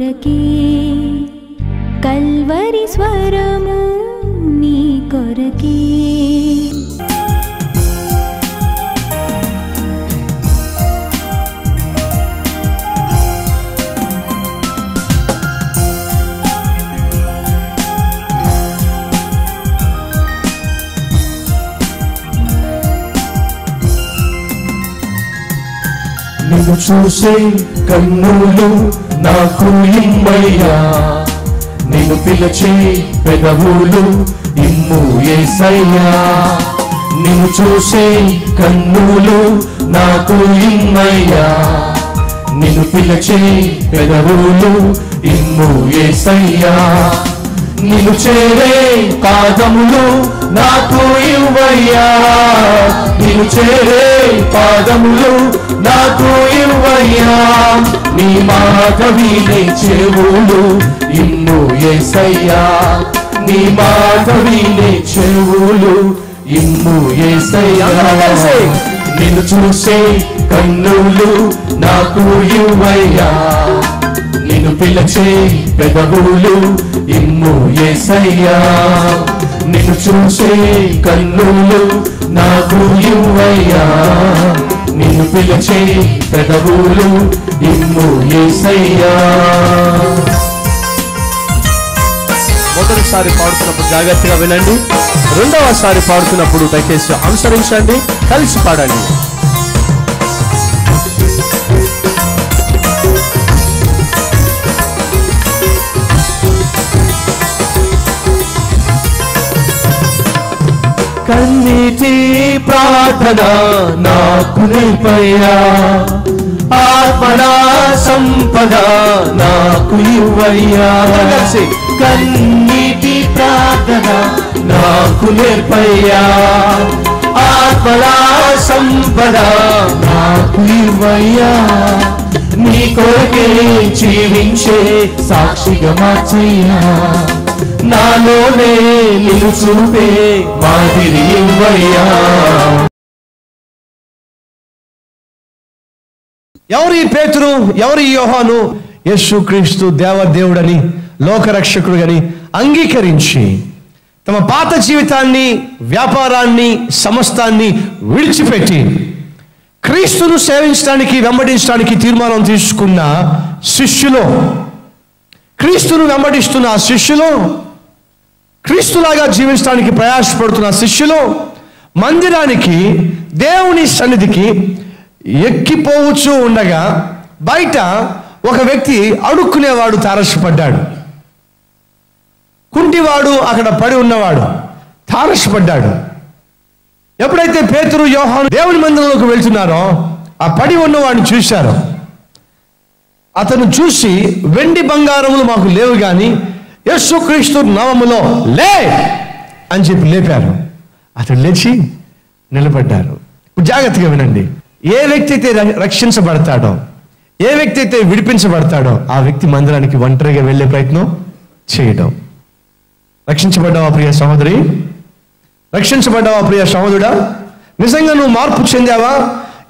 కొరకే కల్వరి స్వరము నీ కొరకే నిన్ను చూసే కన్నులు నాకు ఇమ్మయ్యా, నిన్ను పిలిచే పెదవులు ఇమ్ము యేసయ్యా. నిన్ను చూసే కన్నులు నాకు ఇమ్మయ్యా, నిన్ను పిలిచే పెదవులు ఇమ్ము యేసయ్యా. నిన్ను చేరే పాదములు నాకు ఇవ్వయ్యా, నిన్ను చేరే పాదములు నాకు ఇవ్వయ్యా. నీ మాట వినే చెవులు ఇమ్ము యేసయ్యా, నీ మాట వినే చెవులు ఇమ్ము యేసయ్యా. నిన్ను చూసే కన్నులు నాకు ఇవ్వయ్యా, నిన్ను పిలిచే పెదవులు ఇమ్ము యేసయ్యా. నిన్ను చూసే కన్నులు నాకు ఇవ్వయ్యా, నిన్ను పిలిచే పెదవులు ఇమ్ము యేసయ్యా. మొదటిసారి పాడుతున్నప్పుడు జాగ్రత్తగా వినండి, రెండవసారి పాడుతున్నప్పుడు దయచేసి అనుసరించండి, కలిసి పాడండి. కన్నీటి ప్రార్థన నాకు నిలిపయ్యా, ఆత్మల సంపద నాకు ఇవ్వయ్యా. కన్నీటి ప్రార్థన నాకు నిలిపయ్యా, ఆత్మల సంపద నాకు ఇవ్వయ్యా. నీ కొరకే జీవించే సాక్షిగా మార్చయ్యా, నాలోనే నిన్ను చూపే మాదిరి ఇవ్వయ్యా. ఎవరి పేతురు, ఎవరి యోహాను యేసుక్రీస్తు దేవదేవుడని లోకరక్షకుడుగని అంగీకరించి తమ పాత జీవితాన్ని, వ్యాపారాన్ని, సమస్తాన్ని విడిచిపెట్టి క్రీస్తును సేవించడానికి, వెంబడించడానికి తీర్మానం తీసుకున్న శిష్యులు, క్రీస్తును వెంబడిస్తున్న శిష్యులు, క్రీస్తులాగా జీవించడానికి ప్రయాసపడుతున్న శిష్యులు మందిరానికి, దేవుని సన్నిధికి ఎక్కిపోవచ్చు ఉండగా బయట ఒక వ్యక్తి అడుక్కునేవాడు తారసపడ్డాడు. కుంటివాడు అక్కడ పడి ఉన్నవాడు తారసపడ్డాడు. ఎప్పుడైతే పేతురు, యోహాను దేవుని మందిరంలోకి వెళ్తున్నారో ఆ పడి ఉన్నవాడిని చూశారు. అతను చూసి, వెండి బంగారములు మాకు లేవు కానీ యేసుక్రీస్తు నామములో లే అని చెప్పి లేపారు. అతడు లేచి నిలబడ్డారు. ఇప్పుడు జాగ్రత్తగా వినండి, ఏ వ్యక్తి అయితే రక్షించబడతాడో, ఏ వ్యక్తి అయితే విడిపించబడతాడో ఆ వ్యక్తి మందిరానికి ఒంటరిగా వెళ్ళే ప్రయత్నం చేయడం. రక్షించబడ్డావా ప్రియ సహోదరి? రక్షించబడ్డావా ప్రియ సహోదరుడా? నిజంగా నువ్వు మార్పు చెందావా?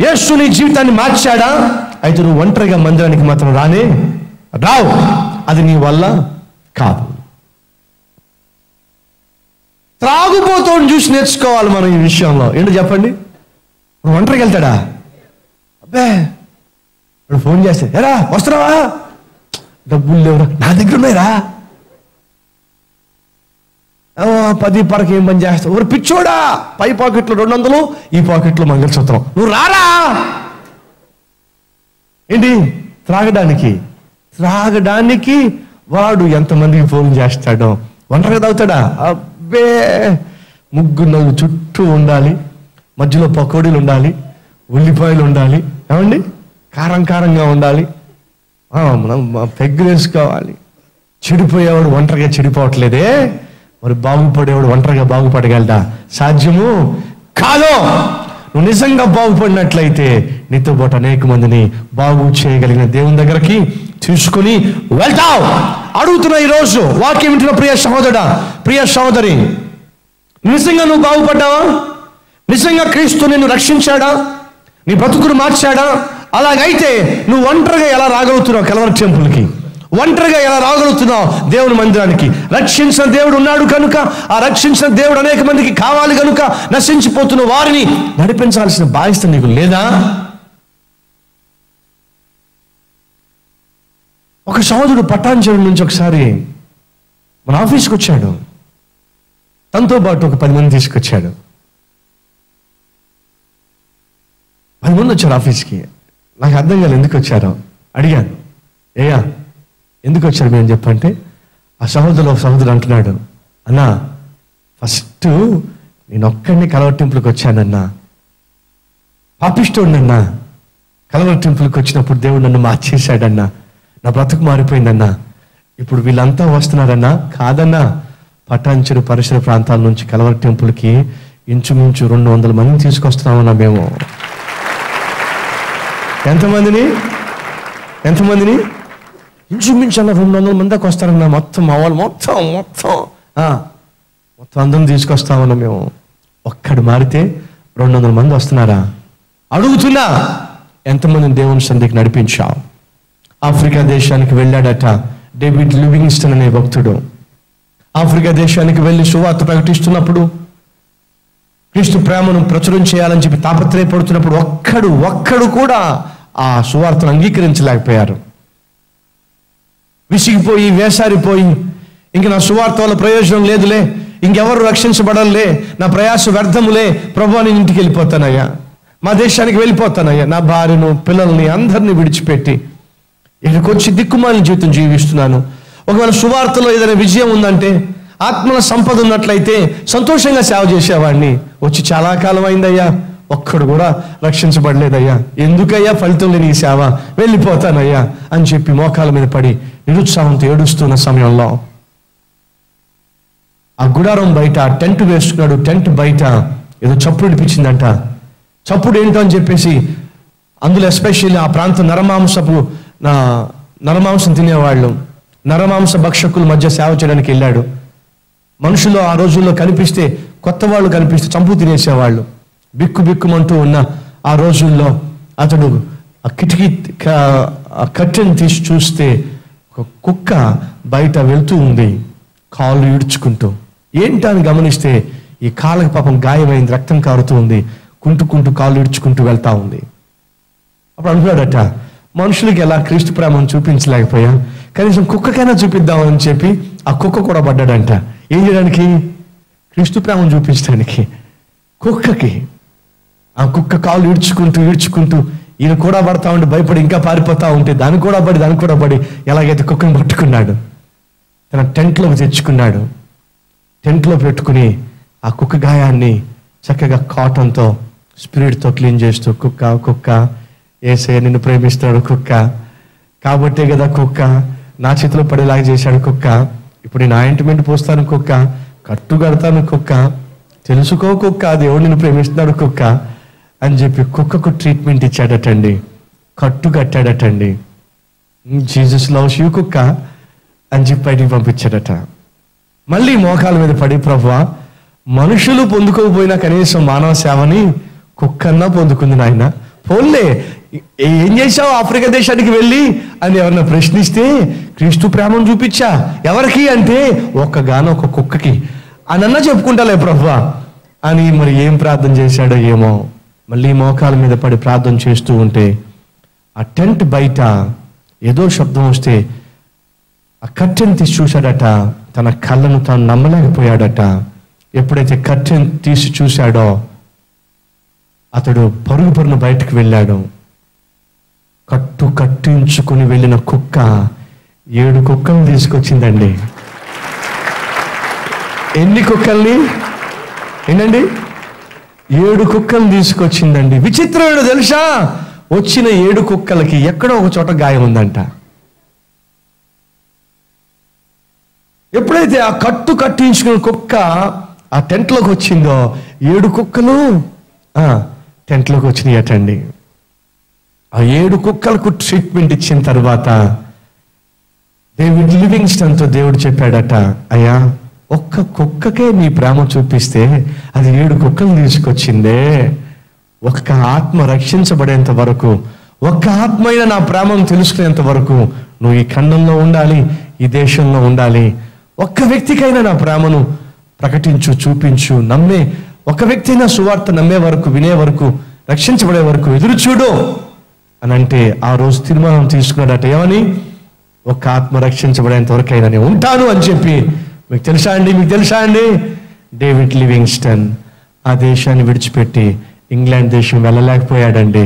యేసు నీ జీవితాన్ని మార్చాడా? అయితే నువ్వు ఒంటరిగా మందిరానికి మాత్రం రావు. అది నీ వల్ల కాదు. త్రాగుబోతోని చూసి నేర్చుకోవాలి మనం ఈ విషయంలో. ఏంటో చెప్పండి, ఒంటరికి వెళ్తాడా? అబ్బే, ఇప్పుడు ఫోన్ చేస్తే ఎరా వస్తున్నావా, డబ్బులు లేవురా, నా దగ్గర ఉన్నాయిరా, 10 పరకు ఏం పని చేస్తావు, ఒక పిచ్చోడా, పై పాకెట్లో 200, ఈ పాకెట్లో మంగళసూత్రం, నువ్వు రారా. ఏంటి త్రాగడానికి వాడు ఎంతమందికి ఫోన్ చేస్తాడో. ఒంటరిగా తాగుతాడా? అబ్బే, 3 చుట్టూ ఉండాలి, మధ్యలో పకోడీలు ఉండాలి, ఉల్లిపాయలు ఉండాలి, ఏమండి కారంగా ఉండాలి, పెగ్గులు వేసుకోవాలి. చెడిపోయేవాడు ఒంటరిగా చెడిపోవట్లేదే, మరి బాగుపడేవాడు ఒంటరిగా బాగుపడగలడా? సాధ్యము కాదు. నువ్వు నిజంగా బాగుపడినట్లయితే నీతో పాటు అనేక మందిని బాగు చేయగలిగిన దేవుని దగ్గరికి తీసుకుని వెళ్తావు. అడుగుతున్నా ఈరోజు వాక్యం వింటున్న ప్రియ సహోదరుడా, ప్రియ సహోదరి, నిజంగా నువ్వు బాగుపడ్డావా? నిజంగా క్రీస్తు నిన్ను రక్షించాడా? నీ బ్రతుకును మార్చాడా? అలాగైతే నువ్వు ఒంటరిగా ఎలా రాగలుగుతున్నావు కల్వరి టెంపుల్కి? ఒంటరిగా ఎలా రాగలుగుతున్నావు దేవుని మందిరానికి? రక్షించిన దేవుడు ఉన్నాడు కనుక, ఆ రక్షించిన దేవుడు అనేక మందికి కావాలి కనుక నశించిపోతున్న వారిని నడిపించాల్సిన బాధ్యత నీకు లేదా? ఒక సహోదరుడు పట్టాంచెరు నుంచి ఒకసారి మన ఆఫీస్కి వచ్చాడు. తనతో పాటు ఒక 10 మంది తీసుకొచ్చాడు. 10 మంది వచ్చారు ఆఫీస్కి. నాకు అర్థం కాలేదు ఎందుకు వచ్చారో. అడిగాను, ఏయా ఎందుకు వచ్చారు మేము చెప్పంటే, ఆ సహోదరుడు అంటున్నాడు, అన్నా ఫస్ట్ నేను ఒక్కడిని కలవట్టింపులకు వచ్చానన్నా, పాపిష్టోడినన్నా. కలవట్టింపులకు వచ్చినప్పుడు దేవుడు నన్ను మార్చేశాడన్నా, నా బ్రతుకు మారిపోయిందన్నా. ఇప్పుడు వీళ్ళంతా వస్తున్నారన్నా. కాదన్నా, పటాన్చెరు పరిసర ప్రాంతాల నుంచి కలవరి టెంపుల్కి ఇంచుమించు 200 మందిని తీసుకొస్తున్నామన్నా మేము. ఎంతమందిని ఇంచుమించు అన్న 200 మంది దాకా వస్తారన్నా. మొత్తం మా వాళ్ళు మొత్తం అందరం తీసుకొస్తామన్నా మేము. ఒక్కడు మారితే 200 మంది వస్తున్నారా? అడుగుతున్నా, ఎంతమందిని దేవుని సన్నిధికి నడిపించావు? ఆఫ్రికా దేశానికి వెళ్ళాడట డేవిడ్ లివింగ్స్టన్ అనే భక్తుడు. ఆఫ్రికా దేశానికి వెళ్ళి సువార్త ప్రకటిస్తున్నప్పుడు, క్రీస్తు ప్రేమను ప్రచురం చేయాలని చెప్పి తాపత్రయపడుతున్నప్పుడు ఒక్కడు కూడా ఆ సువార్తను అంగీకరించలేకపోయారు. విసిగిపోయి వేసారిపోయి, ఇంక నా సువార్త వల్ల ప్రయోజనం లేదులే, ఇంకెవరు రక్షించబడలే, నా ప్రయాస వ్యర్థములే, ప్రభువా నేను ఇంటికి వెళ్ళిపోతానయ్యా, మా దేశానికి వెళ్ళిపోతానయ్యా, నా భార్యను పిల్లల్ని అందరినీ విడిచిపెట్టి ఇక్కడికి వచ్చి దిక్కుమాలిన జీవితం జీవిస్తున్నాను. ఒకవేళ సువార్తలో ఏదైనా విజయం ఉందంటే, ఆత్మల సంపద ఉన్నట్లయితే సంతోషంగా సేవ చేసేవాడిని. వచ్చి చాలా కాలం అయిందయ్యా, ఒక్కడు కూడా రక్షించబడలేదయ్యా, ఎందుకయ్యా ఫలితం లేని ఈ సేవ, వెళ్ళిపోతానయ్యా అని చెప్పి మోకాల మీద పడి నిరుత్సాహంతో ఏడుస్తున్న సమయంలో ఆ గుడారం బయట టెంట్ వేసుకున్నాడు. టెంట్ బయట ఏదో చప్పుడు వినిపించిందంట. చప్పుడు ఏంటో అని చెప్పేసి అందులో ఎస్పెషల్లీ ఆ ప్రాంతం నరమాంసం తినేవాళ్ళు, నరమాంస భక్షకుల మధ్య సేవ చేయడానికి వెళ్ళాడు. మనుషులు ఆ రోజుల్లో కనిపిస్తే, కొత్త వాళ్ళు కనిపిస్తే చంపు తినేసేవాళ్ళు. బిక్కుమంటూ ఉన్న ఆ రోజుల్లో అతడు ఆ కిటికీ కట్టెను తీసి చూస్తే ఒక కుక్క బయట వెళ్తూ ఉంది, కాళ్ళు ఈడ్చుకుంటూ. ఏంటని గమనిస్తే ఈ కాళ్ళకి పాపం గాయమైంది, రక్తం కారుతూ ఉంది, కుంటుకుంటూ కాళ్ళు ఈడ్చుకుంటూ వెళ్తా ఉంది. అప్పుడు అనుకున్నాడట, మనుషులకి ఎలా క్రీస్తు ప్రేమను చూపించలేకపోయా, కనీసం కుక్కకైనా చూపిద్దామని చెప్పి ఆ కుక్క కూడా పడ్డాడంట. ఏం చేయడానికి? క్రీస్తు ప్రేమను చూపించడానికి. కుక్కకి ఆ కుక్క కాళ్ళు ఈడ్చుకుంటూ ఈయన కూడా పడతా ఉంటే భయపడి ఇంకా పారిపోతా ఉంటే దానికి కూడా పడి ఎలాగైతే కుక్కను పట్టుకున్నాడు, తన టెంట్లోకి తెచ్చుకున్నాడు. టెంట్లో పెట్టుకుని ఆ కుక్క గాయాన్ని చక్కగా కాటన్తో స్పిరిట్తో క్లీన్ చేస్తూ, కుక్క యేసయ్య నిన్ను ప్రేమిస్తాడు కుక్క, కాబట్టే కదా కుక్క నా చేతిలో పడేలాగా చేశాడు కుక్క, ఇప్పుడు నేను ఆయింట్మెంట్ పోస్తాను కుక్క, కట్టు కడతాను కుక్క, తెలుసుకో కుక్క దేవుడు నిన్ను ప్రేమిస్తున్నాడు కుక్క అని చెప్పి కుక్కకు ట్రీట్మెంట్ ఇచ్చాడటండి, కట్టు కట్టాడటండి. జీసస్ లవ్స్ యూ కుక్క అని చెప్పి బయటికి పంపించాడట. మళ్ళీ మోకాల మీద పడి, ప్రభువా మనుషులు పొందుకోకపోయినా కనీసం మానవ సేవని కుక్కన్నా పొందుకుంది నాయన, పోన్లే ఏం చేశావు ఆఫ్రికా దేశానికి వెళ్ళి అని ఎవరన్నా ప్రశ్నిస్తే క్రీస్తు ప్రేమను చూపించా. ఎవరికి అంటే ఒక్కగానొక్క కుక్కకి అనన్నా చెప్పుకుంటాలే ప్రభువా అని. మరి ఏం ప్రార్థన చేశాడో ఏమో. మళ్ళీ మోకాల మీద పడి ప్రార్థన చేస్తూ ఉంటే ఆ టెంట్ బయట ఏదో శబ్దం వస్తే ఆ కర్టెన్ తీసి చూశాడట. తన కళ్ళను తాను నమ్మలేకపోయాడట. ఎప్పుడైతే కర్టెన్ తీసి చూశాడో అతడు పరుగున బయటకు వెళ్ళాడు. కట్టించుకుని వెళ్ళిన కుక్క 7 కుక్కలు తీసుకొచ్చిందండి. ఎన్ని కుక్కల్ని? ఏంటండి? 7 కుక్కలు తీసుకొచ్చిందండి. విచిత్రమైన తెలుసా, వచ్చిన 7 కుక్కలకి ఎక్కడో ఒక చోట గాయం ఉందంట. ఎప్పుడైతే ఆ కట్టించుకున్న కుక్క ఆ టెంట్లోకి వచ్చిందో 7 కుక్కలు టెంట్లోకి వచ్చినాయటండి. ఆ 7 కుక్కలకు ట్రీట్మెంట్ ఇచ్చిన తర్వాత డేవిడ్ లివింగ్స్టన్తో దేవుడు చెప్పాడట, అయ్యా ఒక్క కుక్కకే నీ ప్రేమ చూపిస్తే అది 7 కుక్కలు తీసుకొచ్చిందే. ఒక్క ఆత్మ రక్షించబడేంత వరకు, ఒక్క ఆత్మైన నా ప్రేమను తెలుసుకునేంత వరకు నువ్వు ఈ ఖండంలో ఉండాలి, ఈ దేశంలో ఉండాలి. ఒక్క వ్యక్తికైనా నా ప్రేమను ప్రకటించు, చూపించు, నమ్మే ఒక వ్యక్తి అయినా సువార్త నమ్మే వరకు, వినే వరకు, రక్షించబడే వరకు ఎదురు చూడు అని అంటే ఆ రోజు తీర్మానం తీసుకున్నాడట. ఏమని? ఒక ఆత్మ రక్షించబడేంత వరకైనా నేను ఉంటాను అని చెప్పి. మీకు తెలుసా అండి డేవిడ్ లివింగ్స్టన్ ఆ దేశాన్ని విడిచిపెట్టి ఇంగ్లాండ్ దేశం వెళ్ళలేకపోయాడండి.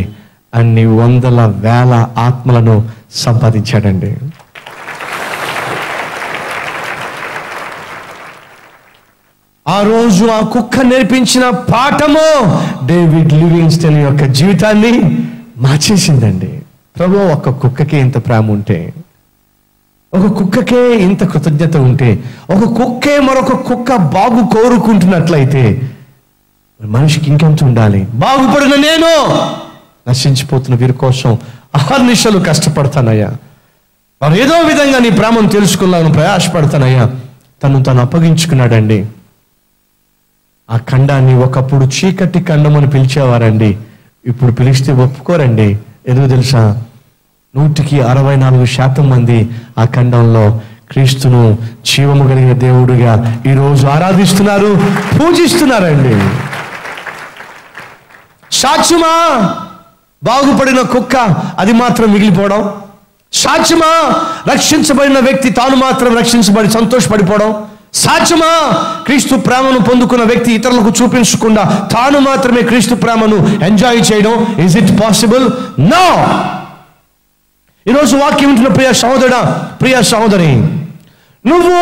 అన్ని వందల వేల ఆత్మలను సంపాదించాడండి. ఆ రోజు ఆ కుక్క నేర్పించిన పాఠము డేవిడ్ లివింగ్స్టన్ యొక్క జీవితాన్ని మార్చేసిందండి. ప్రభు, ఒక కుక్కకే ఇంత ప్రేమ ఉంటే, ఒక కుక్కకే ఇంత కృతజ్ఞత ఉంటే, ఒక కుక్కే మరొక కుక్క బాగు కోరుకుంటున్నట్లయితే మనిషికి ఇంకెంత ఉండాలి? బాగుపడిన నేను నశించిపోతున్న వీరి కోసం అహర్నిశలు కష్టపడతానయ్యా. వారు ఏదో విధంగా నీ ప్రేమను తెలుసుకున్నాను ప్రయాసపడతానయ్యా. తను అప్పగించుకున్నాడండి. ఆ ఖండాన్ని ఒకప్పుడు చీకటి ఖండం అని పిలిచేవారండి. ఇప్పుడు పిలిస్తే ఒప్పుకోరండి. ఎందుకు తెలుసా? 164% మంది ఆ ఖండంలో క్రీస్తును జీవము కలిగిన దేవుడిగా ఈరోజు ఆరాధిస్తున్నారు, పూజిస్తున్నారండి. సాక్ష్యమా? బాగుపడిన కుక్క అది మాత్రం మిగిలిపోవడం. సాక్ష్యమా? రక్షించబడిన వ్యక్తి తాను మాత్రం రక్షించబడి సంతోషపడిపోవడం. సాక్ష్యమా? క్రీస్తు ప్రేమను పొందుకున్న వ్యక్తి ఇతరులకు చూపించకుండా తాను మాత్రమే క్రీస్తు ప్రేమను ఎంజాయ్ చేయడం. Is it possible? నో. ఈరోజు వాక్యం వింటున్న ప్రియ సహోదరుడా, ప్రియ సహోదరి, నువ్వు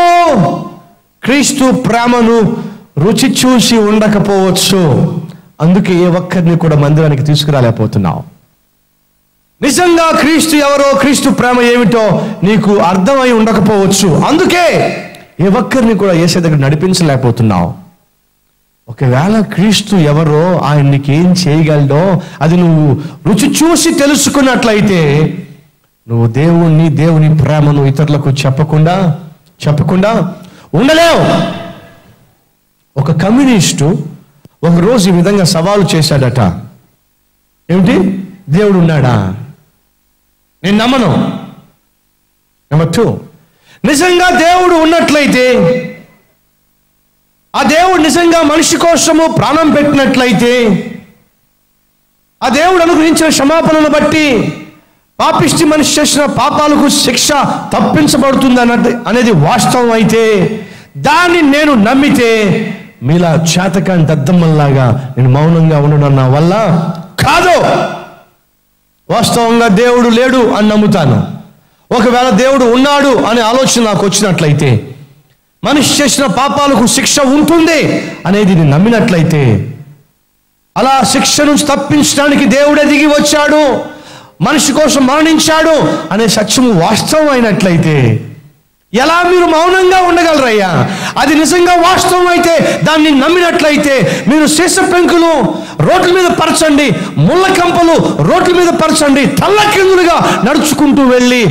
క్రీస్తు ప్రేమను రుచి చూసి ఉండకపోవచ్చు. అందుకే ఏ ఒక్కరిని కూడా మందిరానికి తీసుకురాలేకపోతున్నావు. నిజంగా క్రీస్తు ఎవరో, క్రీస్తు ప్రేమ ఏమిటో నీకు అర్థమై ఉండకపోవచ్చు. అందుకే ఏ ఒక్కరిని కూడా యేసయ్య దగ్గర నడిపించలేకపోతున్నావు. ఒకవేళ క్రీస్తు ఎవరో, ఆయన నీకేం చేయగలడో అది నువ్వు రుచి చూసి తెలుసుకున్నట్లయితే నువ్వు దేవుని ప్రేమను ఇతరులకు చెప్పకుండా ఉండలేవు. ఒక కమ్యూనిస్టు ఒకరోజు ఈ విధంగా సవాలు చేశాడట. ఏమిటి? దేవుడు ఉన్నాడా? నేను నమ్మను. నెంబర్ 2, నిజంగా దేవుడు ఉన్నట్లయితే, ఆ దేవుడు నిజంగా మనిషి కోసము ప్రాణం పెట్టినట్లయితే, ఆ దేవుడు అనుగ్రహించిన క్షమాపణను బట్టి పాపిష్టి మనిషి చేసిన పాపాలకు శిక్ష తప్పించబడుతుంది అనేది వాస్తవం అయితే, దాన్ని నేను నమ్మితే మీలా చేతకాని దద్దమ్మల్లాగా నేను మౌనంగా ఉండడం నా వల్ల కాదు. వాస్తవంగా దేవుడు లేడు అని నమ్ముతాను. ఒకవేళ దేవుడు ఉన్నాడు అనే ఆలోచన నాకు వచ్చినట్లయితే, మనిషి చేసిన పాపాలకు శిక్ష ఉంటుంది అనేది నేను నమ్మినట్లయితే, అలా శిక్ష నుంచి తప్పించడానికి దేవుడే దిగి వచ్చాడు, మనిషి కోసం మరణించాడు అనే సత్యము వాస్తవం అయినట్లయితే ఎలా మీరు మౌనంగా ఉండగలరయ్యా? అది నిజంగా వాస్తవం అయితే, దాన్ని నమ్మినట్లయితే మీరు సీస పెంకులు రోడ్ల మీద పరచండి, ముళ్ళ కంపలు రోడ్ల మీద పరచండి, తల్లకిందులుగా నడుచుకుంటూ వెళ్ళి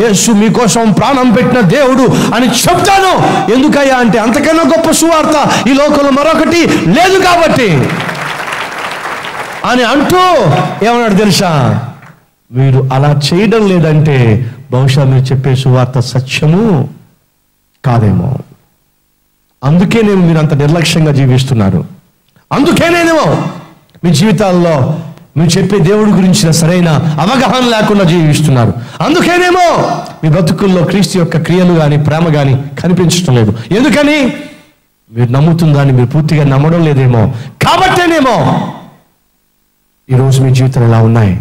యేసు మీకోసం ప్రాణం పెట్టిన దేవుడు అని చెప్తాను. ఎందుకయ్యా అంటే అంతకన్నా గొప్ప సువార్త ఈ లోకంలో మరొకటి లేదు కాబట్టి అని అంటూ ఏమన్నాడు తెలుసా? మీరు అలా చేయడం లేదంటే బహుశా మీరు చెప్పే సువార్త సత్యము కాదేమో. అందుకేనేమో మీరు అంత నిర్లక్ష్యంగా జీవిస్తున్నారు. అందుకేనేమో మీ జీవితాల్లో మీరు చెప్పే దేవుడి గురించిన సరైన అవగాహన లేకుండా జీవిస్తున్నారు. అందుకేనేమో మీ బతుకుల్లో క్రీస్తు యొక్క క్రియలు కానీ ప్రేమ కానీ కనిపించడం లేదు. ఎందుకని? మీరు నమ్ముతుందని మీరు పూర్తిగా నమ్మడం లేదేమో. కాబట్టేనేమో ఈరోజు మీ జీవితాలు ఎలా ఉన్నాయి?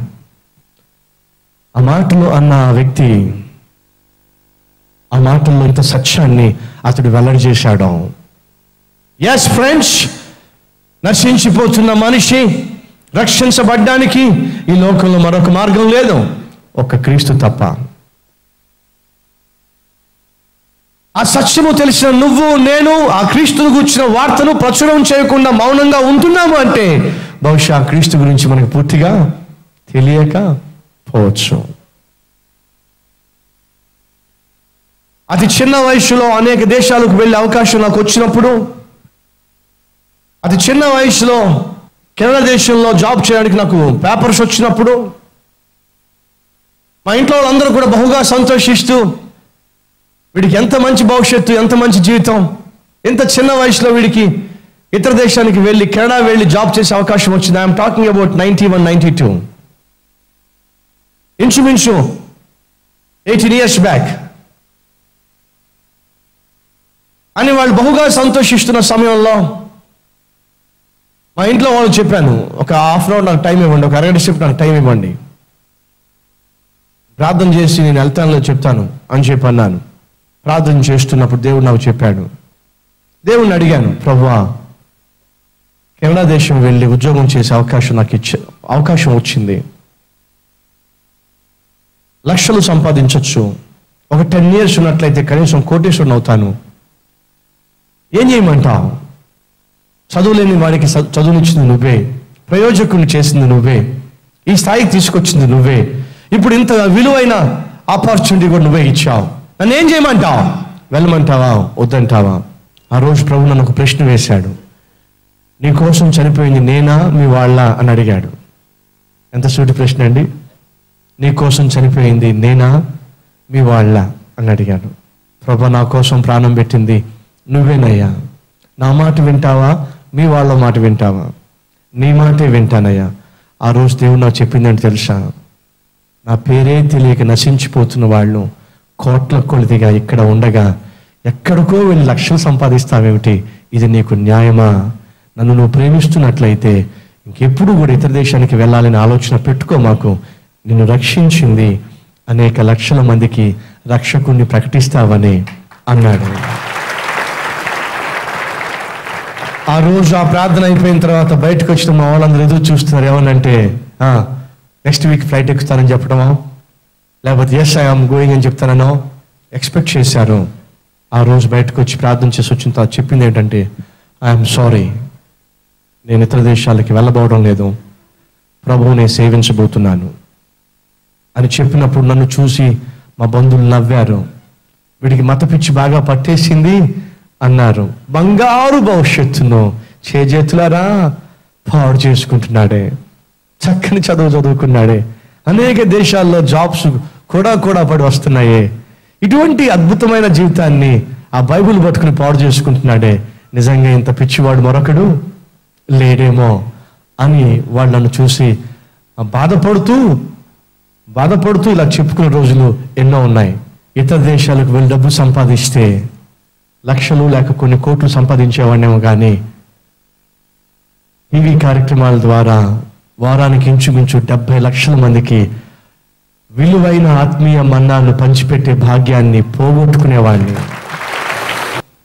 ఆ మాటలు అన్న వ్యక్తి ఆ మాటల్లో ఇంత సత్యాన్ని అతడు వెల్లడి చేశాడు. ఎస్ ఫ్రెండ్స్, నశించిపోతున్న మనిషి రక్షించబడ్డానికి ఈ లోకంలో మరొక మార్గం లేదు, ఒక్క క్రీస్తు తప్ప. ఆ సత్యము తెలిసిన నువ్వు నేను ఆ క్రీస్తును గురించిన వార్తను ప్రచురం చేయకుండా మౌనంగా ఉంటున్నాము అంటే బహుశా క్రీస్తు గురించి మనకు పూర్తిగా తెలియకపోవచ్చు. అతి చిన్న వయసులో అనేక దేశాలకు వెళ్ళే అవకాశం నాకు వచ్చినప్పుడు, అతి చిన్న వయసులో కెనడా దేశంలో జాబ్ చేయడానికి నాకు పేపర్స్ వచ్చినప్పుడు, మా ఇంట్లో వాళ్ళందరూ కూడా బహుగా సంతోషిస్తూ, వీడికి ఎంత మంచి భవిష్యత్తు, ఎంత మంచి జీవితం, ఎంత చిన్న వయసులో వీడికి ఇతర దేశానికి వెళ్ళి, కెనడా వెళ్ళి జాబ్ చేసే అవకాశం వచ్చింది. ఐఎమ్ టాకింగ్ అబౌట్ 91, 92, ఇంచుమించు 18 years బ్యాక్ అని వాళ్ళు బహుగా సంతోషిస్తున్న సమయంలో మా ఇంట్లో వాళ్ళు చెప్పాను, ఒక హాఫ్ అన్ అవర్ నాకు టైం ఇవ్వండి, ఒక అరగంట సేపు నాకు టైం ఇవ్వండి, ప్రార్థన చేసి నేను వెళ్తానులో చెప్తాను అని చెప్పి అన్నాను. ప్రార్థన చేస్తున్నప్పుడు దేవుడు నాకు చెప్పాడు. దేవుడిని అడిగాను, ప్రభువా, కెనడా దేశం వెళ్ళి ఉద్యోగం చేసే అవకాశం వచ్చింది, లక్షలు సంపాదించవచ్చు, ఒక 10 years ఉన్నట్లయితే కనీసం కోటీశ్వరుని అవుతాను, ఏం చేయమంటావు? చదువులేని వాడికి చదువునిచ్చింది నువ్వే, ప్రయోజకుని చేసింది నువ్వే, ఈ స్థాయికి తీసుకొచ్చింది నువ్వే, ఇప్పుడు ఇంత విలువైన ఆపర్చునిటీ కూడా నువ్వే ఇచ్చావు, నన్ను ఏం చేయమంటావు? వెళ్ళమంటావా వద్దంటావా? ఆ రోజు ప్రభు నన్ను ఒక ప్రశ్న వేశాడు. నీ కోసం చనిపోయింది నేనా మీ వాళ్ళ అని అడిగాడు. ఎంత సూటి ప్రశ్న అండి. నీ కోసం చనిపోయింది నేనా మీ వాళ్ళ అని అడిగాడు. ప్రభు, నా కోసం ప్రాణం పెట్టింది నువ్వేనయ్యా, నా మాట వింటావా మీ వాళ్ళ మాట వింటావా? నీ మాటే వింటానయ్యా. ఆ రోజు దేవుడు నాకు చెప్పిందంటే తెలుసా, నా పేరే తెలియక నశించిపోతున్న వాళ్ళు కోట్ల కొలిదిగా ఇక్కడ ఉండగా ఎక్కడికో వెళ్ళి లక్షలు సంపాదిస్తావేమిటి? ఇది నీకు న్యాయమా? నన్ను నువ్వు ప్రేమిస్తున్నట్లయితే ఇంకెప్పుడు కూడా ఇతర దేశానికి వెళ్ళాలని ఆలోచన పెట్టుకో మాకు. నిన్ను రక్షించింది అనేక లక్షల మందికి రక్షకుణ్ణి ప్రకటిస్తావని అన్నాడు. ఆ రోజు ఆ ప్రార్థన అయిపోయిన తర్వాత బయటకు వచ్చిన మా వాళ్ళందరూ ఎదురు చూస్తున్నారు. ఏమనంటే, నెక్స్ట్ వీక్ ఫ్లైట్ ఎక్కుతానని చెప్పడమో, లేకపోతే ఎస్ ఐఎమ్ గోయింగ్ అని చెప్తానో ఎక్స్పెక్ట్ చేశారు. ఆ రోజు బయటకు వచ్చి ప్రార్థన చేసి వచ్చిన తర్వాత చెప్పింది ఏంటంటే, ఐఎమ్ సారీ, నేను ఇతర దేశాలకి వెళ్ళబోవడం లేదు, ప్రభువుని సేవించబోతున్నాను అని చెప్పినప్పుడు నన్ను చూసి మా బంధువులు నవ్వారు. వీడికి మత పిచ్చి బాగా పట్టేసింది అన్నారు. బంగారు భవిష్యత్తును చేతులారా పాడు చేసుకుంటున్నాడే, చక్కని చదువుకున్నాడే, అనేక దేశాల్లో జాబ్స్ కూడా పడి వస్తున్నాయే, ఇటువంటి అద్భుతమైన జీవితాన్ని ఆ బైబిల్ పట్టుకుని పాడు చేసుకుంటున్నాడే, నిజంగా ఇంత పిచ్చివాడు మరొకడు లేడేమో అని వాళ్ళు నన్ను చూసి బాధపడుతూ ఇలా చెప్పుకునే రోజులు ఎన్నో ఉన్నాయి. ఇతర దేశాలకు వెళ్ళి డబ్బు సంపాదిస్తే లక్షలు లేక కొన్ని కోట్లు సంపాదించేవాడినేమో కానీ టీవీ కార్యక్రమాల ద్వారా వారానికి ఇంచుమించు 70 లక్షల మందికి విలువైన ఆత్మీయ మన్నాను పంచిపెట్టే భాగ్యాన్ని పోగొట్టుకునేవాడిని.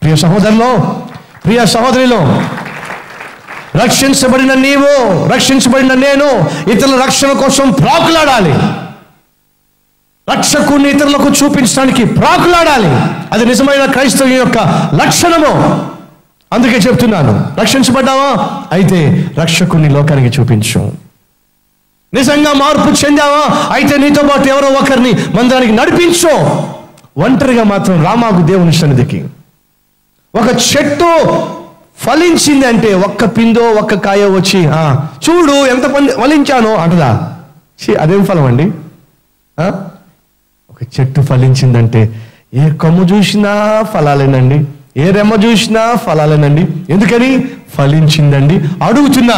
ప్రియ సహోదరులో, ప్రియ సహోదరిలో, రక్షించబడిన నీవు, రక్షించబడిన నేను ఇతరుల రక్షణ కోసం ప్రాకులాడాలి. రక్షకుని ఇతరులకు చూపించడానికి ప్రాకులాడాలి. అది నిజమైన క్రైస్తవుని యొక్క లక్షణము. అందుకే చెప్తున్నాను, రక్షించబడ్డావా? అయితే రక్షకుని లోకానికి చూపించు. నిజంగా మార్పు చెందావా? అయితే నీతో పాటు ఎవరో ఒకరిని మందిరానికి నడిపించు. ఒంటరిగా మాత్రం రామాకు దేవుని సన్నిధికి. ఒక చెట్టు ఫలించింది అంటే ఒక్క పిందో ఒక్క కాయో వచ్చి చూడు ఎంత ఫలించానో అంటదా? అదేం ఫలం అండి? ఒక చెట్టు ఫలించిందంటే ఏ కొమ్ము చూసినా ఫలాలేనండి, ఏ రెమ్మ చూసినా ఫలాలేనండి. ఎందుకని? ఫలించిందండి. అడుగుతున్నా,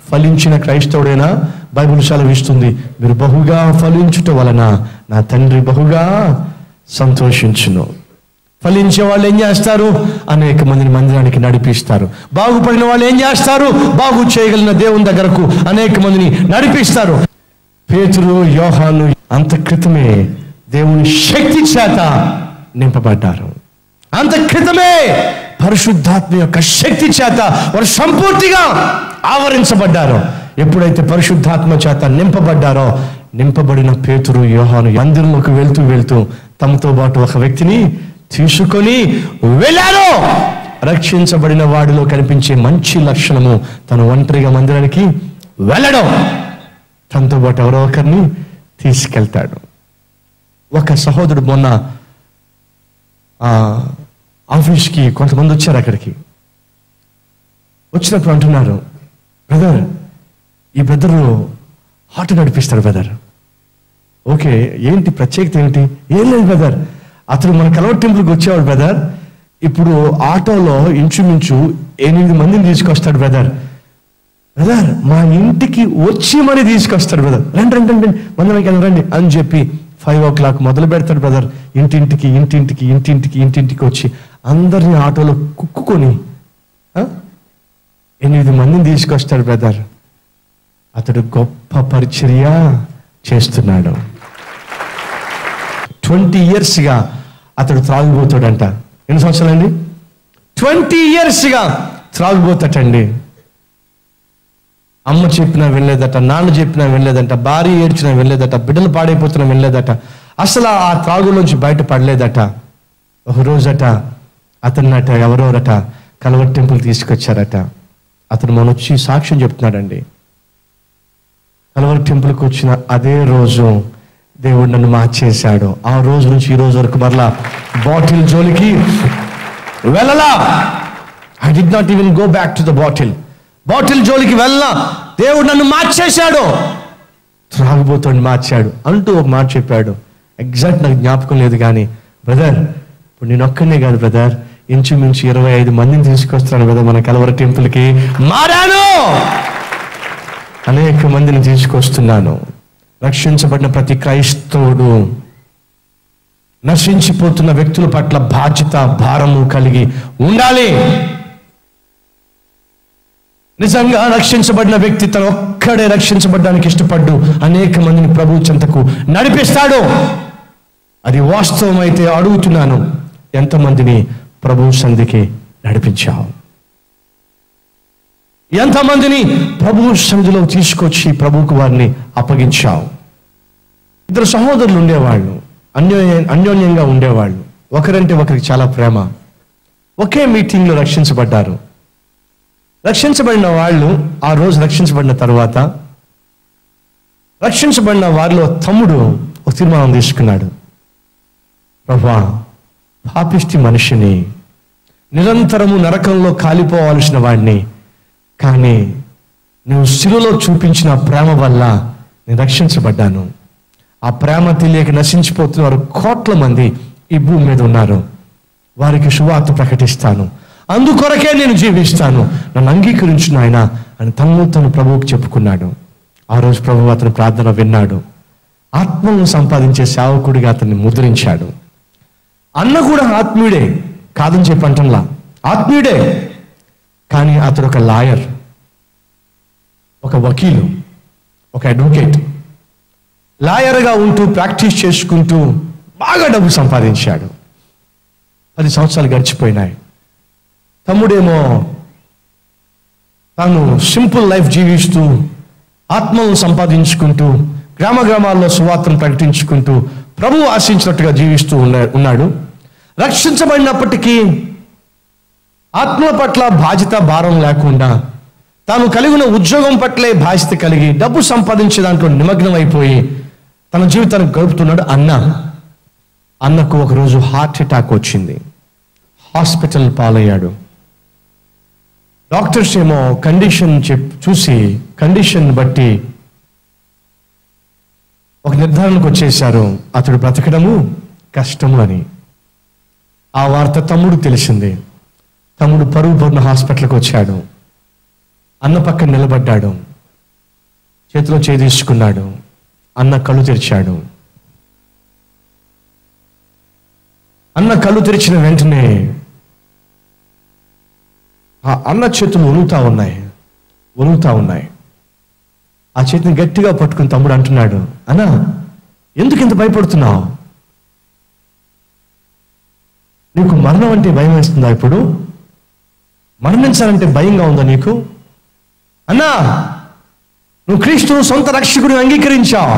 ఫలించిన క్రైస్తవుడైనా? బైబిల్ సెలవిస్తుంది, మీరు బహుగా ఫలించుట వలన నా తండ్రి బహుగా సంతోషించును. ఫలించే వాళ్ళు ఏం చేస్తారు? అనేక మందిని మందిరానికి నడిపిస్తారు. బాగుపడిన వాళ్ళు ఏం చేస్తారు? బాగు చేయగలిగిన దేవుని దగ్గరకు అనేక మందిని నడిపిస్తారు. పేతురు, యోహాను అంత క్రితమే దేవుని శక్తి చేత నింపబడ్డారు. అంత క్రితమే పరిశుద్ధాత్మ యొక్క శక్తి చేత వారు సంపూర్తిగా ఆవరించబడ్డారు. ఎప్పుడైతే పరిశుద్ధాత్మ చేత నింపబడ్డారో, నింపబడిన పేతురు, యోహాను మందిరంలోకి వెళ్తూ తమతో పాటు ఒక వ్యక్తిని తీసుకొని వెళ్ళారు. రక్షించబడిన వాడిలో కనిపించే మంచి లక్షణము తను ఒంటరిగా మందిరానికి వెళ్ళడం, తనతో పాటు ఎవరో ఒకరిని తీసుకెళ్తాడు. ఒక సహోదరుడు మొన్న ఆఫీస్కి కొంతమంది వచ్చారు. అక్కడికి వచ్చినప్పుడు అంటున్నారు, బ్రదర్, ఈ బ్రదరు ఆటో నడిపిస్తాడు బ్రదర్. ఓకే, ఏంటి ప్రత్యేకత ఏమిటి? ఏం లేదు బ్రదర్, అతను మన కల్వరి టెంపుల్కి వచ్చేవాడు బ్రదర్. ఇప్పుడు ఆటోలో ఇంచుమించు 8 మందిని తీసుకొస్తాడు బ్రదర్. బ్రదర్ మా ఇంటికి వచ్చి మరి తీసుకొస్తాడు బ్రదర్. రండి రండి రండి మందిరానికి రండి అని చెప్పి 5 o'clock మొదలు పెడతాడు బ్రదర్. ఇంటింటికి వచ్చి అందరినీ ఆటోలో కుక్కుకొని 8 మందిని తీసుకొస్తాడు బ్రదర్. అతడు గొప్ప పరిచర్య చేస్తున్నాడు. 20 yearsగా అతడు త్రాగుబోతాడంట. ఎన్ని సంవత్సరాలండి? 20 yearsగా త్రాగుబోతాడండి. అమ్మ చెప్పినా వెళ్ళలేదట, నాన్న చెప్పినా వెళ్ళలేదట, భార్య ఏడ్చినా వెళ్ళలేదట, బిడ్డలు పాడైపోతున్నా వెళ్ళలేదట, అసలు ఆ త్రాగులోంచి బయటపడలేదట. ఒక రోజట అతన్నట ఎవరోరట కల్వరి టెంపుల్ తీసుకొచ్చారట. అతను మన వచ్చి సాక్ష్యం చెప్తున్నాడండి. కల్వరి టెంపుల్కి వచ్చిన అదే రోజు దేవుడు నన్ను మార్చేశాడు. ఆ రోజు నుంచి ఈ రోజు వరకు మరలా బాటిల్ జోలికి వెళ్ళలా. I did not even go back to the bottle జోలికి వెళ్ళా. దేవుడు నన్ను మార్చేశాడు, త్రాగుబోతుని మార్చాడు అంటూ ఒక మాట చెప్పాడు. ఎగ్జాక్ట్ నాకు జ్ఞాపకం లేదు కానీ బ్రదర్ ఇప్పుడు నేను ఒక్కనే కాదు బ్రదర్, ఇంచుమించు 25 మందిని తీసుకొస్తాను బ్రదర్ మన కల్వరి టెంపుల్కి. మారాను, అనేక మందిని తీసుకొస్తున్నాను. రక్షించబడిన ప్రతి క్రైస్తవుడు నశించిపోతున్న వ్యక్తుల పట్ల బాధ్యత భారము కలిగి ఉండాలి. నిజంగా రక్షించబడిన వ్యక్తి తన ఒక్కడే రక్షించబడడానికి ఇష్టపడ్డు అనేక మందిని ప్రభు చెంతకు నడిపిస్తాడు. అది వాస్తవం అయితే అడుగుతున్నాను, ఎంతమందిని ప్రభు సంధికి నడిపించావు? ఎంతమందిని ప్రభు సన్నిధిలో తీసుకొచ్చి ప్రభువుకు వారిని అప్పగించావు? 2 సహోదరులు ఉండేవాళ్ళు, అన్యోన్యంగా ఉండేవాళ్ళు, ఒకరంటే ఒకరికి చాలా ప్రేమ. ఒకే మీటింగ్లో రక్షించబడ్డారు. రక్షించబడిన వాళ్ళు ఆ రోజు రక్షించబడిన తర్వాత రక్షించబడిన వారిలో తమ్ముడు ఒక తీర్మానం తీసుకున్నాడు. ప్రభువా, పాపిష్టి మనిషిని, నిరంతరము నరకంలో కాలిపోవాల్సిన వాడిని, కానీ నువ్వు శిలువలో చూపించిన ప్రేమ వల్ల నేను రక్షించబడ్డాను. ఆ ప్రేమ తెలియక నశించిపోతున్న వారు కోట్ల మంది ఈ భూమి మీద ఉన్నారు. వారికి సువార్త ప్రకటిస్తాను, అందుకొరకే నేను జీవిస్తాను, నన్ను అంగీకరించు నాయనా అని తను ప్రభువుకు చెప్పుకున్నాడు. ఆ రోజు ప్రభువు అతని ప్రార్థన విన్నాడు. ఆత్మలను సంపాదించే సేవకుడిగా అతన్ని ముద్రించాడు. అన్న కూడా ఆత్మీయుడే, కాదని చెప్పంటంలా, ఆత్మీయుడే. కానీ అతడు ఒక లాయర్, ఒక వకీలు, ఒక అడ్వకేట్. లాయర్గా ఉంటూ ప్రాక్టీస్ చేసుకుంటూ బాగా డబ్బు సంపాదించాడు. 10 సంవత్సరాలు గడిచిపోయినాయి. తమ్ముడేమో తాను సింపుల్ లైఫ్ జీవిస్తూ ఆత్మలను సంపాదించుకుంటూ గ్రామాల్లో సువార్తను ప్రకటించుకుంటూ ప్రభువు ఆశించినట్టుగా జీవిస్తూ ఉన్నాడు. రక్షించబడినప్పటికీ ఆత్మల పట్ల బాధ్యత భారం లేకుండా తాను కలిగిన ఉద్యోగం పట్లే బాధ్యత కలిగి డబ్బు సంపాదించే దాంట్లో నిమగ్నం అయిపోయి తన జీవితాన్ని గడుపుతున్నాడు. అన్నకు ఒకరోజు హార్ట్ అటాక్ వచ్చింది. హాస్పిటల్ పాలయ్యాడు. డాక్టర్స్ ఏమో చూసి కండిషన్ బట్టి ఒక నిర్ధారణకు వచ్చేశారు, అతడు బ్రతకడము కష్టము అని. ఆ వార్త తమ్ముడు తెలిసింది. తమ్ముడు పరుగు హాస్పిటల్కి వచ్చాడు. అన్న పక్కన నిలబడ్డాడు, చేతిలో చేయి తీసుకున్నాడు. అన్న కళ్ళు తెరిచాడు. అన్న కళ్ళు తెరిచిన వెంటనే ఆ అన్న చేతులు వణుకుతా ఉన్నాయి. ఆ చేతిని గట్టిగా పట్టుకుని తమ్ముడు అంటున్నాడు, అన్నా ఎందుకు ఇంత భయపడుతున్నావు? నీకు మరణం అంటే భయం వేస్తుందా? ఇప్పుడు మరణించాలంటే భయంగా ఉందా నీకు? అన్నా, నువ్వు క్రీస్తును సొంత రక్షకుడిని అంగీకరించావు,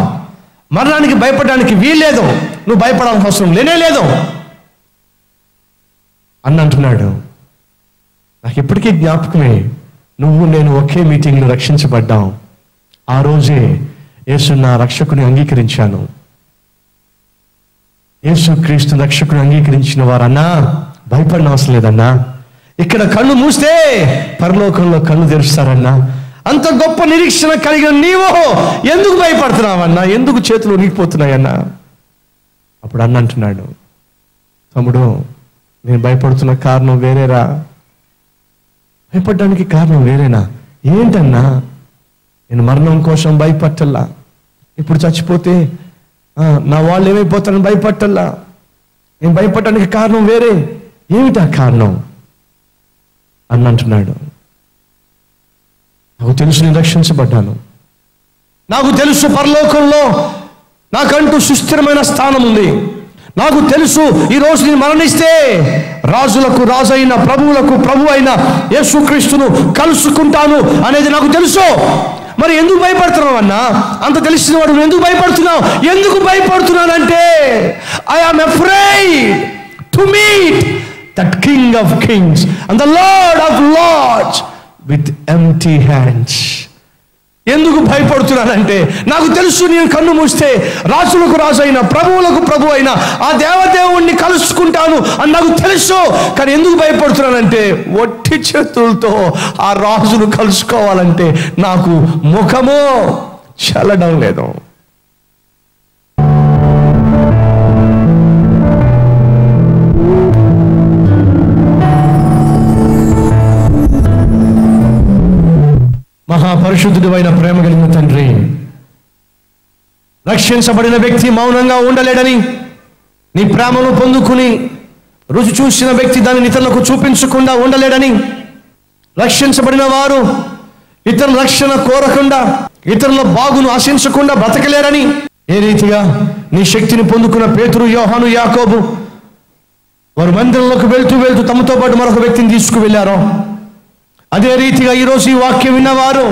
మరణానికి భయపడడానికి వీల్లేదు, నువ్వు భయపడాల్సిన అవసరం లేదు అన్న అంటున్నాడు. నాకు ఎప్పటికీ జ్ఞాపకమే, నువ్వు నేను ఒకే మీటింగ్లో రక్షించబడ్డాం. ఆ రోజే యేసు నా రక్షకుని అంగీకరించాను. యేసు క్రీస్తు రక్షకుని అంగీకరించిన వారన్నా భయపడిన అవసరం లేదన్నా. ఇక్కడ కళ్ళు మూస్తే పరలోకంలో కళ్ళు తెరుస్తారన్నా. అంత గొప్ప నిరీక్షణ కలిగిన నీవు ఎందుకు భయపడుతున్నావన్నా? ఎందుకు చేతులు ఉనికిపోతున్నాయన్నా? అప్పుడు అన్న అంటున్నాడు, తమ్ముడు, నేను భయపడుతున్న కారణం వేరేరా. భయపడడానికి కారణం వేరేనా? ఏంటన్నా? నేను మరణం కోసం భయపట్టల్లా. ఇప్పుడు చచ్చిపోతే నా వాళ్ళు ఏమైపోతారని భయపట్టల్లా. నేను భయపడడానికి కారణం వేరే. ఏమిటా కారణం అన్న అంటున్నాడు, నాకు తెలుసు నేను రక్షించబడ్డాను. నాకు తెలుసు పరలోకంలో నాకంటూ సుస్థిరమైన స్థానం ఉంది. నాకు తెలుసు ఈరోజు నేను మరణిస్తే రాజులకు రాజైన, ప్రభువులకు ప్రభు అయిన యేసుక్రీస్తును కలుసుకుంటాను అనేది నాకు తెలుసు. మరి ఎందుకు భయపడుతున్నావు అన్నా? అంత తెలిసిన వాడు ఎందుకు భయపడుతున్నావు? ఎందుకు భయపడుతున్నానంటే I am afraid to meet that king of kings and the lord of lords with empty hands. ఎందుకు భయపడుతున్నానంటే నాకు తెలుసు నేను కన్ను మూస్తే రాజులకు రాజు అయిన, ప్రభువులకు ప్రభు అయిన ఆ దేవదేవుణ్ణి కలుసుకుంటాను అని నాకు తెలుసు. కానీ ఎందుకు భయపడుతున్నానంటే ఒట్టి చేతులతో ఆ రాజును కలుసుకోవాలంటే నాకు ముఖము చల్లడం లేదు. మహాపరిశుద్ధుడు అయిన ప్రేమ కలిగిన తండ్రి, రక్షించబడిన వ్యక్తి మౌనంగా ఉండలేడని, నీ ప్రేమను పొందుకుని రుచి చూసిన వ్యక్తి దానిని ఇతరులకు చూపించకుండా ఉండలేడని, రక్షించబడిన వారు ఇతరుల రక్షణ కోరకుండా, ఇతరుల బాగును ఆశించకుండా బ్రతకలేరని, ఏ రీతిగా నీ శక్తిని పొందుకున్న పేతురు, యోహాను, యాకోబు వారు మందిరంలోకి వెళ్తూ తమతో పాటు మరొక వ్యక్తిని తీసుకువెళ్ళారో, అదే రీతిగా ఈరోజు ఈ వాక్యం విన్నవారు,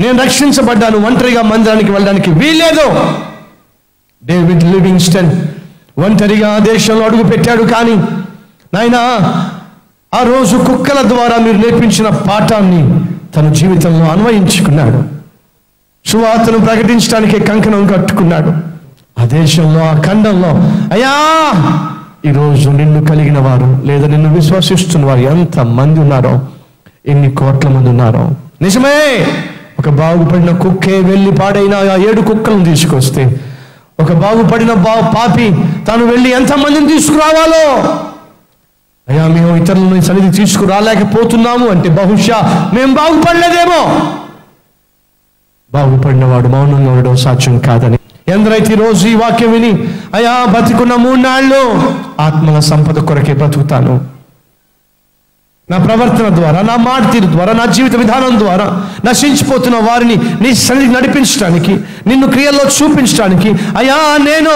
నేను రక్షించబడ్డాను, ఒంటరిగా మందిరానికి వెళ్ళడానికి వీల్లేదు. డేవిడ్ లివింగ్స్టన్ ఒంటరిగా దేశంలో అడుగు పెట్టాడు. కానీ నాయనా, ఆ రోజు కుక్కల ద్వారా మీరు నేర్పించిన పాఠాన్ని తన జీవితంలో అన్వయించుకున్నాడు. సువార్తను ప్రకటించడానికి కంకణం కట్టుకున్నాడు. ఆ దేశంలో, ఆ ఖండంలో అయ్యా ఈరోజు నిన్ను కలిగిన వారు లేదా నిన్ను విశ్వసిస్తున్న వారు ఎంత మంది ఉన్నారో, ఎన్ని కోట్ల మంది ఉన్నారో. నిజమే, ఒక బాగుపడిన కుక్కే వెళ్ళి పాడైన ఆ 7 కుక్కలను తీసుకొస్తే, ఒక బాగుపడిన పాపి తాను వెళ్ళి ఎంతమందిని తీసుకురావాలో, అయ్యా మేము ఇతరులను సన్నిధి తీసుకురాలేకపోతున్నాము అంటే బహుశా మేము బాగుపడలేదేమో. బాగుపడిన వాడు మౌనంగా ఉండడం సాధ్యం కాదని ఎందరైతే ఈరోజు ఈ వాక్యం విని అయ్యా బతికున్న 3 నాళ్ళు ఆత్మల సంపద కొరకే బ్రతుకుతాను, నా ప్రవర్తన ద్వారా, నా మాట తీరు ద్వారా, నా జీవిత విధానం ద్వారా నశించిపోతున్న వారిని నీ సన్నిధి నడిపించడానికి, నిన్ను క్రియల్లో చూపించడానికి అయ్యా నేను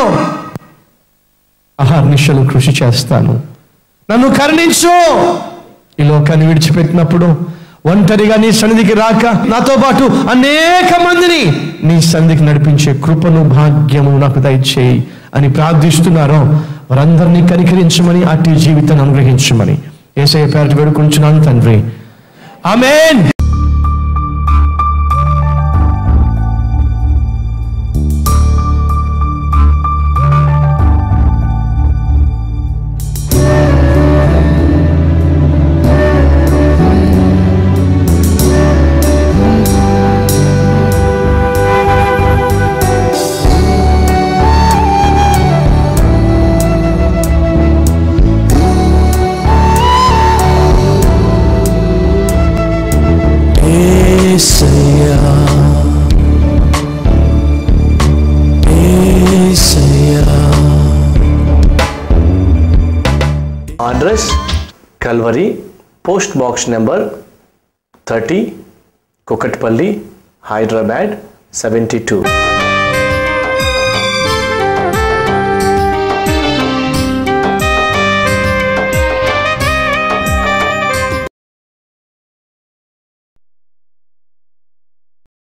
అహర్నిశలు కృషి చేస్తాను, నన్ను కరుణించు. ఈ లోకాన్ని విడిచిపెట్టినప్పుడు ఒంటరిగా నీ సన్నిధికి రాక నాతో పాటు అనేక మందిని నీ సన్నిధికి నడిపించే కృపను, భాగ్యము నాకు దయచేయి అని ప్రార్థిస్తున్నారో వారందరినీ కనికరించమని, అట్టి జీవితాన్ని అనుగ్రహించమని యేసయ్య పేరట వేడుకుంటున్నాను తండ్రి, ఆమేన్. Address Calvary, Post Box number 30, Kokatpalli, Hyderabad 72.